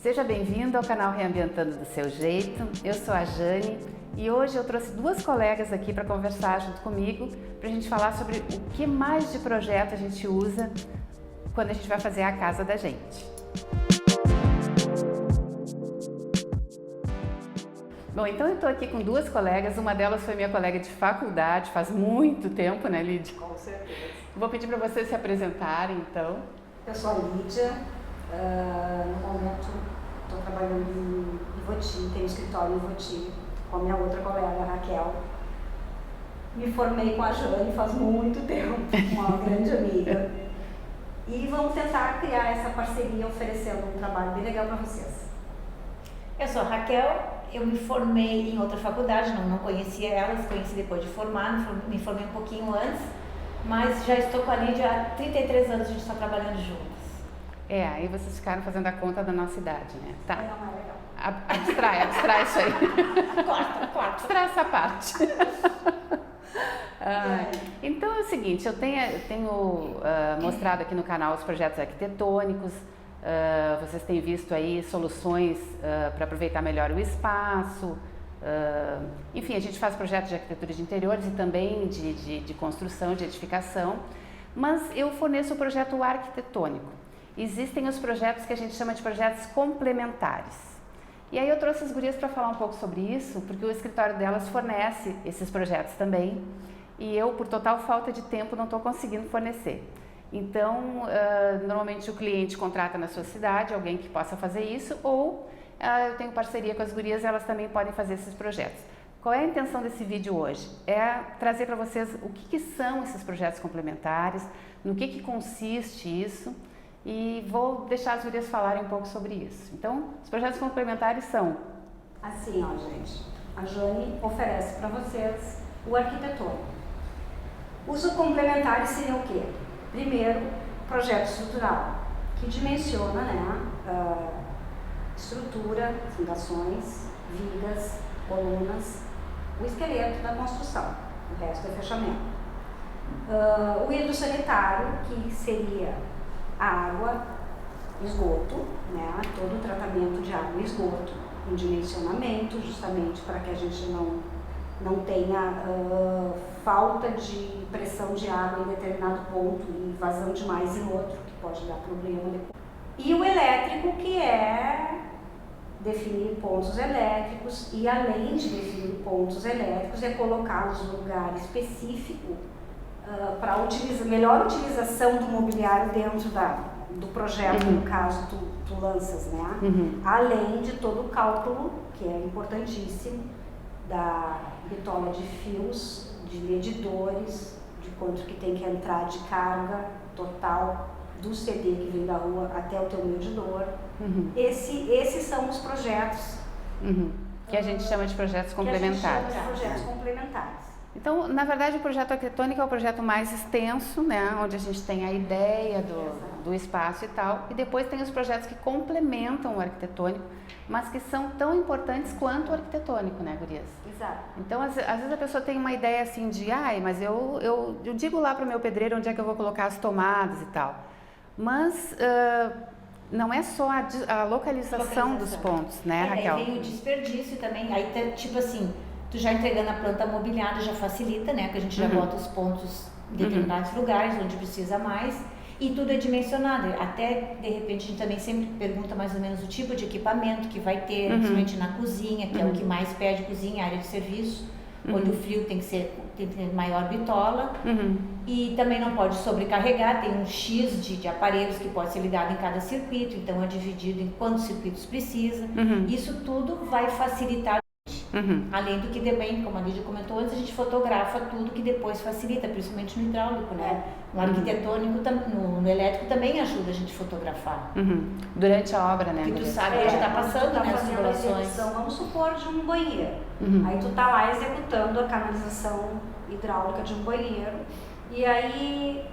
Seja bem-vindo ao canal Reambientando do Seu Jeito. Eu sou a Jane e hoje eu trouxe duas colegas aqui para conversar junto comigo para a gente falar sobre o que mais de projeto a gente usa quando a gente vai fazer a casa da gente. Bom, então eu estou aqui com duas colegas, uma delas foi minha colega de faculdade, faz muito tempo, né, Lídia? Com certeza. Vou pedir para vocês se apresentarem, então. Eu sou a Lídia, no momento estou trabalhando em Ivoti, tenho um escritório em Ivoti, com a minha outra colega, a Raquel. Me formei com a Jane faz muito tempo, uma grande amiga. E vamos tentar criar essa parceria oferecendo um trabalho bem legal para vocês. Eu sou a Raquel, eu me formei em outra faculdade, não conhecia elas, conheci depois de formar, me formei um pouquinho antes, mas já estou com a Lídia há 33 anos, a gente está trabalhando juntas. Aí vocês ficaram fazendo a conta da nossa idade, né? Tá. Não é legal. Abstrai isso aí. Corta. Abstrai essa parte. Então é o seguinte, eu tenho mostrado aqui no canal os projetos arquitetônicos, vocês têm visto aí soluções para aproveitar melhor o espaço, enfim, a gente faz projetos de arquitetura de interiores e também de construção, de edificação, mas eu forneço o projeto arquitetônico. Existem os projetos que a gente chama de projetos complementares. E aí eu trouxe as gurias para falar um pouco sobre isso, porque o escritório delas fornece esses projetos também, e eu, por total falta de tempo, não estou conseguindo fornecer. Então, normalmente o cliente contrata na sua cidade alguém que possa fazer isso, ou eu tenho parceria com as gurias, elas também podem fazer esses projetos. Qual é a intenção desse vídeo hoje? É trazer para vocês o que são esses projetos complementares, no que consiste isso, e vou deixar as gurias falarem um pouco sobre isso. Então, os projetos complementares são... Assim, ó, gente, a Jane oferece para vocês o arquitetônico. Os complementares seriam o quê? Primeiro, projeto estrutural, que dimensiona, né, estrutura, fundações, vigas, colunas, o esqueleto da construção, o resto é fechamento. O hidrossanitário, que seria a água, esgoto, né, todo o tratamento de água e esgoto, um dimensionamento, justamente para que a gente não tenha falta de pressão de água em determinado ponto e vazão demais em outro, que pode dar problema depois. E o elétrico, que é definir pontos elétricos e, além de definir pontos elétricos, é colocá-los no lugar específico para melhor utilização do mobiliário dentro do projeto, no caso tu lanças, né? Além de todo o cálculo, que é importantíssimo, da bitola de fios, de medidores, de quanto que tem que entrar de carga total do CD que vem da rua até o teu medidor. Esses são os projetos que a gente chama de projetos complementares. Projetos complementares. Então, na verdade, o projeto arquitetônico é o projeto mais extenso, né, onde a gente tem a ideia do espaço e tal, e depois tem os projetos que complementam o arquitetônico, mas que são tão importantes quanto o arquitetônico, né, gurias? Exato. Então, às vezes a pessoa tem uma ideia assim de, mas eu digo lá para o meu pedreiro onde é que eu vou colocar as tomadas e tal, mas não é só a localização dos pontos, né, Raquel? Aí vem o desperdício também, aí tipo assim, tu já entregando a planta mobiliada já facilita, né? Que a gente já bota os pontos em determinados lugares onde precisa mais e tudo é dimensionado. Até, de repente, a gente também sempre pergunta mais ou menos o tipo de equipamento que vai ter, principalmente na cozinha, que é o que mais pede cozinha, área de serviço, onde o frio tem que ter maior bitola. E também não pode sobrecarregar, tem um X de aparelhos que pode ser ligado em cada circuito, então é dividido em quantos circuitos precisa. Isso tudo vai facilitar. Além do que também, como a Lídia comentou antes, a gente fotografa tudo que depois facilita, principalmente no hidráulico, né? No arquitetônico, no elétrico também ajuda a gente fotografar. Durante a obra, né? Porque tu sabe que a gente está passando, né, as tubulações. Vamos supor, de um banheiro. Aí tu tá lá executando a canalização hidráulica de um banheiro e aí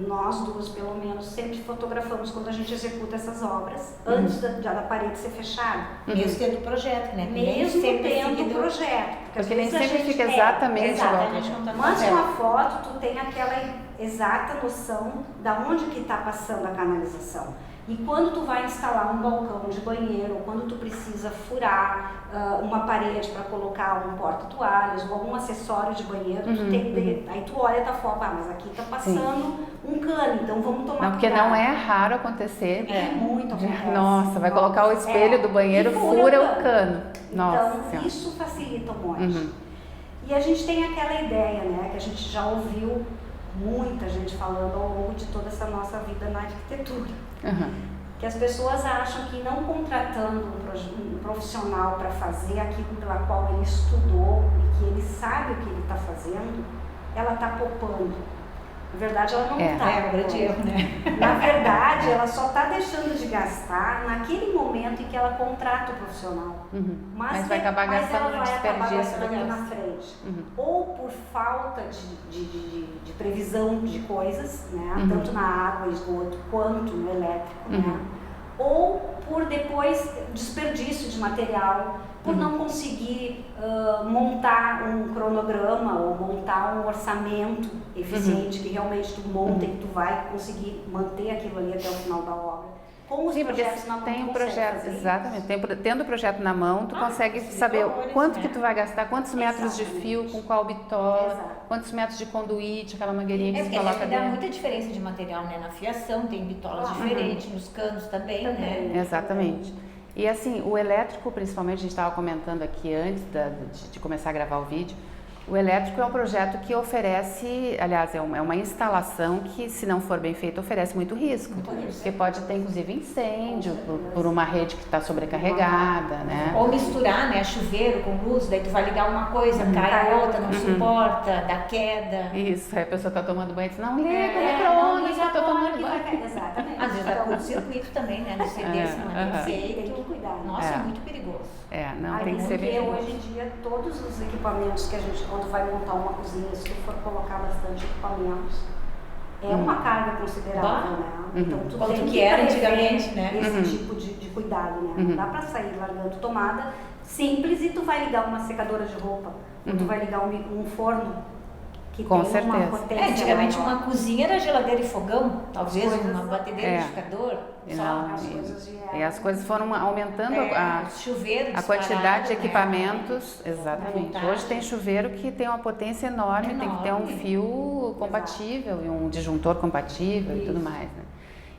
nós duas pelo menos, sempre fotografamos quando a gente executa essas obras, antes da parede ser fechada. Mesmo tendo projeto, né? Mesmo tendo projeto. Porque nem sempre fica exatamente igual. Mas com a foto, tu tem aquela exata noção da onde que está passando a canalização. E quando tu vai instalar um balcão de banheiro, ou quando tu precisa furar uma parede para colocar um porta-toalhas ou algum acessório de banheiro, tu tem que, aí tu olha e tá fora, mas aqui tá passando um cano, então vamos tomar porque cuidado. não é raro acontecer. Muito acontece. Nossa, vai colocar o espelho do banheiro, e fura o cano. Nossa então, Senhora. isso facilita um monte. E a gente tem aquela ideia, né, que a gente já ouviu muita gente falando ao longo de toda essa nossa vida na arquitetura. Que as pessoas acham que não contratando um profissional para fazer aquilo pela qual ele estudou e que ele sabe o que ele está fazendo, ela está poupando. Na verdade, ela não está. É um grande erro, né? Na verdade, ela só está deixando de gastar naquele momento em que ela contrata o profissional. Mas vai acabar gastando no ela vai acabar desperdício gastando depois. na frente. Ou por falta de previsão de coisas, né? Tanto na água, esgoto, quanto no elétrico, né? Ou por depois desperdício de material, por não conseguir montar um cronograma ou montar um orçamento eficiente que realmente tu monta e que tu vai conseguir manter aquilo ali até o final da obra. Com os projetos na mão, tem tu um consegue projeto, fazer exatamente. Tendo o projeto na mão, tu consegue saber quanto que tu vai gastar, quantos metros de fio, com qual bitola, quantos metros de conduíte, aquela mangueirinha que porque se coloca dá dentro. muita diferença de material, né? Na fiação tem bitolas diferentes, nos canos também, né? Exatamente. E assim, o elétrico, principalmente, a gente estava comentando aqui antes de começar a gravar o vídeo, o elétrico é um projeto que oferece, aliás, é uma instalação que, se não for bem feita, oferece muito risco. Porque pode ter, inclusive, incêndio por uma rede que está sobrecarregada, né? Ou misturar, né? Chuveiro com luz, daí tu vai ligar uma coisa, cai a outra, não suporta, dá queda. Isso, aí a pessoa está tomando banho e diz, não liga o não micro-ondas, liga eu estou tomando que banho. vai- Exatamente. Às vezes dá curto-circuito também, né? No serviço, não é Tem feito. que cuidar. Nossa, é muito perigoso. Não, tem que ser Porque bem. hoje em dia todos os equipamentos que a gente, quando vai montar uma cozinha, se tu for colocar bastante equipamentos, é uma carga considerável, né? Então tu Quanto tem que era prever antigamente, né? esse tipo de cuidado, né? Não dá pra sair largando tomada simples e tu vai ligar uma secadora de roupa, ou tu vai ligar um forno que Com tem certeza. uma potência Antigamente maior. uma cozinha era geladeira e fogão, talvez As coisas- uma batedeira e liquidificador. Não, as coisas vieram. e as coisas foram aumentando Chuveiro a quantidade de disparado, né? equipamentos, exatamente. Montagem. Hoje tem chuveiro que tem uma potência enorme, tem que ter um Enorme. fio compatível e um disjuntor compatível e tudo mais, né?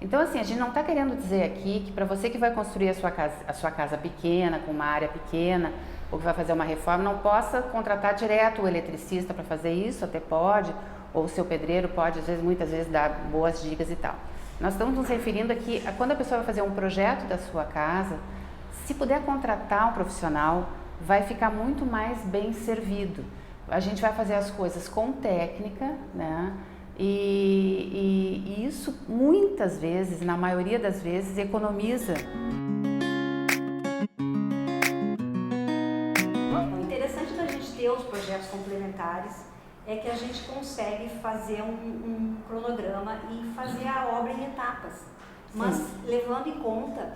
Então, assim, a gente não está querendo dizer aqui que para você que vai construir a sua casa pequena, com uma área pequena, ou que vai fazer uma reforma, não possa contratar direto o eletricista para fazer isso, até pode, ou o seu pedreiro pode, às vezes, muitas vezes, dar boas dicas e tal. Nós estamos nos referindo aqui a quando a pessoa vai fazer um projeto da sua casa, se puder contratar um profissional, vai ficar muito mais bem servido. A gente vai fazer as coisas com técnica, né? E isso muitas vezes, na maioria das vezes, economiza. O interessante da gente ter os projetos complementares é que a gente consegue fazer um cronograma e fazer a obra em etapas, mas levando em conta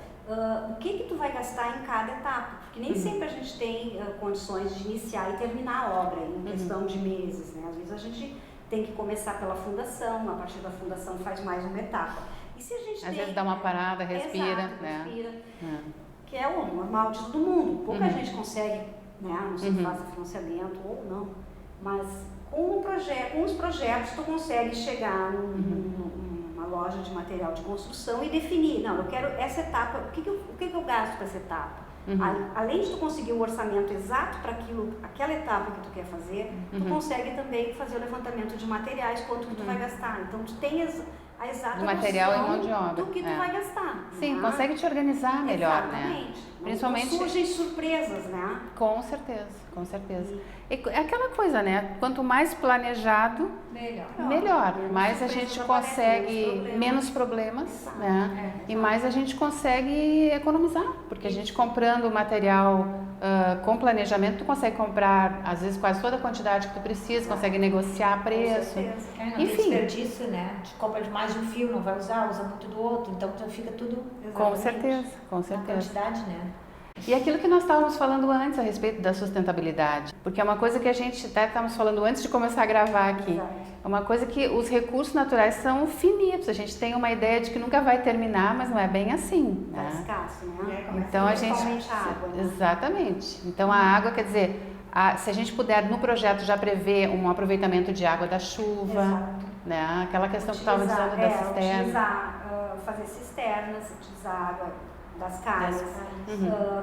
o que tu vai gastar em cada etapa, porque nem sempre a gente tem condições de iniciar e terminar a obra em questão de meses, né? Às vezes a gente tem que começar pela fundação, a partir da fundação faz mais uma etapa. E se a gente Às vezes dá uma parada, respira, Exato, né? respira, que é o normal de todo mundo. Pouca gente consegue, né, não sei se faz financiamento ou não, mas com os projetos tu consegue chegar numa loja de material de construção e definir, não, eu quero essa etapa, o que eu gasto para essa etapa? Além de tu conseguir o orçamento exato para aquela etapa que tu quer fazer, tu consegue também fazer o levantamento de materiais, quanto que tu vai gastar. Então tu tens a exata Do material noção e mão de obra. do que tu vai gastar. Sim, né? consegue te organizar melhor, né? Exatamente. Principalmente... Não surgem surpresas, né? Com certeza, com certeza. É aquela coisa, né? Quanto mais planejado, melhor. Mais a gente consegue menos problemas, né? E mais a gente consegue economizar, porque a gente comprando material com planejamento, tu consegue comprar, às vezes, quase toda a quantidade que tu precisa, consegue negociar preço. Não tem desperdício, né? A gente compra de mais de um fio, não vai usar, usa muito do outro, então fica tudo Com certeza, com na certeza. quantidade, né? E aquilo que nós estávamos falando antes a respeito da sustentabilidade, porque é uma coisa que a gente até estávamos falando antes de começar a gravar aqui. Exato. É uma coisa que os recursos naturais são finitos, a gente tem uma ideia de que nunca vai terminar, mas não é bem assim, Tá né? escasso, né? Então a gente... Principalmente a água, né? Exatamente. Então a água, quer dizer, se a gente puder no projeto já prever um aproveitamento de água da chuva, Exato. né? Aquela questão que estava dizendo da cisterna. Utilizar, fazer cisternas, utilizar água das calhas,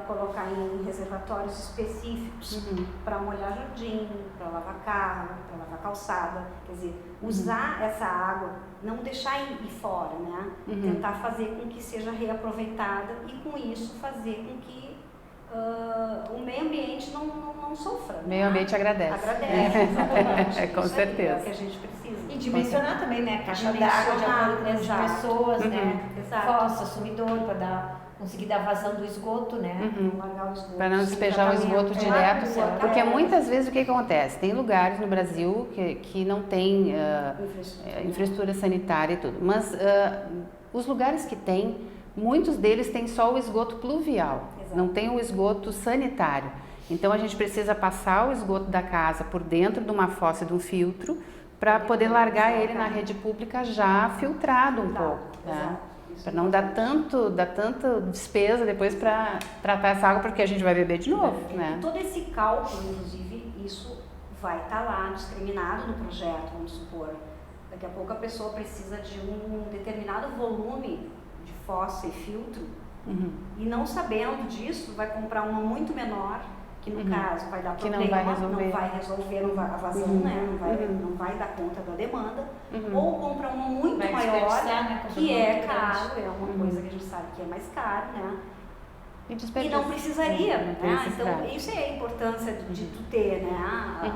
colocar em reservatórios específicos para molhar jardim, para lavar carro, para lavar calçada. Quer dizer, usar essa água, não deixar ir fora, né? Tentar fazer com que seja reaproveitada e com isso fazer com que o meio ambiente não sofra. O meio ambiente agradece. Agradece, exatamente. Com Isso certeza. É o que a gente precisa. E dimensionar também, né? Caixa d'água de acordo com as pessoas, né? Exato. Fossa, sumidor, para conseguir dar vazão do esgoto, né? Largar o esgoto. Para não despejar o esgoto direto, porque muitas vezes o que acontece? Tem lugares no Brasil que não tem infraestrutura sanitária e tudo, mas os lugares que tem, muitos deles têm só o esgoto pluvial, não tem o esgoto sanitário. Então a gente precisa passar o esgoto da casa por dentro de uma fossa e de um filtro para poder largar ele na rede pública já filtrado um pouco, né? Para não dar tanta despesa depois para tratar essa água, porque a gente vai beber de novo, né? Todo esse cálculo, inclusive, isso vai estar lá discriminado no projeto, vamos supor. Daqui a pouco a pessoa precisa de um determinado volume de fossa e filtro, e não sabendo disso, vai comprar uma muito menor, que no caso vai dar problema, não vai resolver a vazão, né? Não vai dar conta da demanda, ou compra uma muito maior, né? que é caro, é uma coisa que a gente sabe que é mais caro, né? E não precisaria, né? Então isso é a importância de tu ter, né?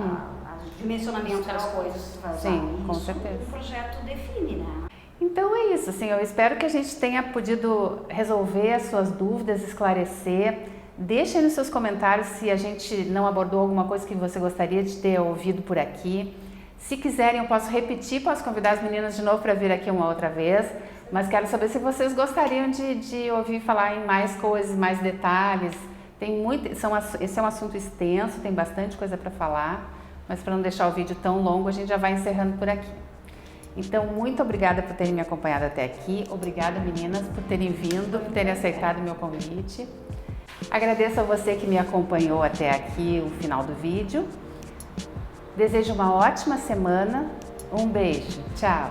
O dimensionamento das coisas que tu vai usar. Sim, com isso certeza. o projeto define, né? Então é isso, assim, eu espero que a gente tenha podido resolver as suas dúvidas, esclarecer. Deixe aí nos seus comentários se a gente não abordou alguma coisa que você gostaria de ter ouvido por aqui. Se quiserem, eu posso repetir, posso convidar as meninas de novo para vir aqui uma outra vez, mas quero saber se vocês gostariam de ouvir falar em mais coisas, mais detalhes. Tem esse é um assunto extenso, tem bastante coisa para falar, mas para não deixar o vídeo tão longo, a gente já vai encerrando por aqui. Então, muito obrigada por terem me acompanhado até aqui. Obrigada, meninas, por terem vindo, por terem aceitado o meu convite. Agradeço a você que me acompanhou até aqui, o final do vídeo. Desejo uma ótima semana. Um beijo. Tchau.